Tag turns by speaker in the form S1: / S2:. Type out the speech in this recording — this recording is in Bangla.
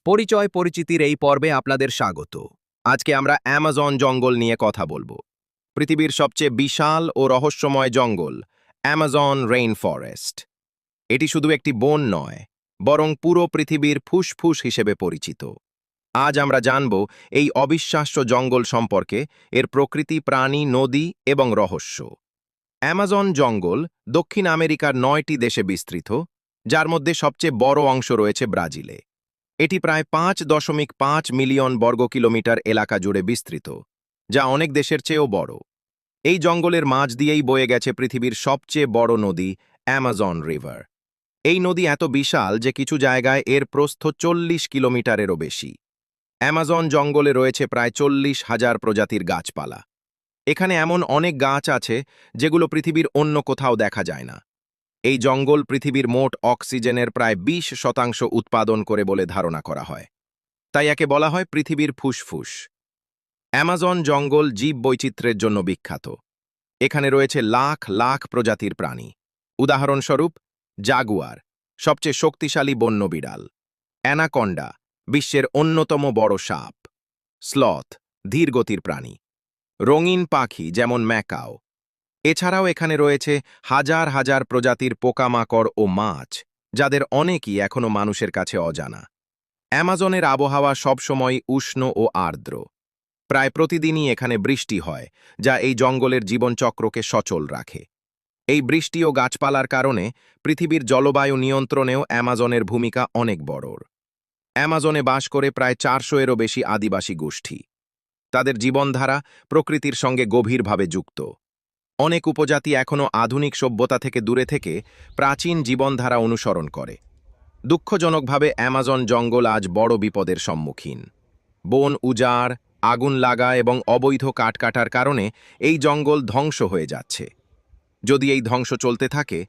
S1: পরিচয় পরিচিতির এই পর্বে আপনাদের স্বাগত। আজকে আমরা অ্যামাজন জঙ্গল নিয়ে কথা বলবো। পৃথিবীর সবচেয়ে বিশাল ও রহস্যময় জঙ্গল অ্যামাজন রেইন ফরেস্ট। এটি শুধু একটি বন নয়, বরং পুরো পৃথিবীর ফুসফুস হিসেবে পরিচিত। আজ আমরা জানব এই অবিশ্বাস্য জঙ্গল সম্পর্কে, এর প্রকৃতি, প্রাণী, নদী এবং রহস্য। অ্যামাজন জঙ্গল দক্ষিণ আমেরিকার ৯টি দেশে বিস্তৃত, যার মধ্যে সবচেয়ে বড় অংশ রয়েছে ব্রাজিলে। এটি প্রায় ৫.৫ মিলিয়ন বর্গ কিলোমিটার এলাকা জুড়ে বিস্তৃত, যা অনেক দেশের চেয়েও বড়। এই জঙ্গলের মাঝ দিয়েই বয়ে গেছে পৃথিবীর সবচেয়ে বড় নদী অ্যামাজন রিভার। এই নদী এত বিশাল যে কিছু জায়গায় এর প্রস্থ ৪০ কিলোমিটারেরও বেশি। অ্যামাজন জঙ্গলে রয়েছে প্রায় ৪০,০০০ প্রজাতির গাছপালা। এখানে এমন অনেক গাছ আছে যেগুলো পৃথিবীর অন্য কোথাও দেখা যায় না। এই জঙ্গল পৃথিবীর মোট অক্সিজেনের প্রায় ২০% উৎপাদন করে বলে ধারণা করা হয়। তাই একে বলা হয় পৃথিবীর ফুসফুস। অ্যামাজন জঙ্গল জীববৈচিত্র্যের জন্য বিখ্যাত। এখানে রয়েছে লাখ লাখ প্রজাতির প্রাণী। উদাহরণস্বরূপ, জাগুয়ার, সবচেয়ে শক্তিশালী বন্য বিড়াল; অ্যানাকন্ডা, বিশ্বের অন্যতম বড় সাপ; স্লথ, ধীরগতির প্রাণী; রঙিন পাখি যেমন ম্যাকাও। এছাড়াও এখানে রয়েছে হাজার হাজার প্রজাতির পোকামাকড় ও মাছ, যাদের অনেকই এখনও মানুষের কাছে অজানা। অ্যামাজনের আবহাওয়া সবসময় উষ্ণ ও আর্দ্র। প্রায় প্রতিদিনই এখানে বৃষ্টি হয়, যা এই জঙ্গলের জীবনচক্রকে সচল রাখে। এই বৃষ্টি ও গাছপালার কারণে পৃথিবীর জলবায়ু নিয়ন্ত্রণেও অ্যামাজনের ভূমিকা অনেক বড়। অ্যামাজনে বাস করে প্রায় ৪০০-এরও বেশি আদিবাসী গোষ্ঠী। তাদের জীবনধারা প্রকৃতির সঙ্গে গভীরভাবে যুক্ত। অনেক উপজাতি এখনও আধুনিক সভ্যতা থেকে দূরে থেকে প্রাচীন জীবনধারা অনুসরণ করে। দুঃখজনকভাবে অ্যামাজন জঙ্গল আজ বড় বিপদের সম্মুখীন। বন উজাড়, আগুন লাগা এবং অবৈধ কাঠ কাটার কারণে এই জঙ্গল ধ্বংস হয়ে যাচ্ছে। যদি এই ধ্বংস চলতে থাকে,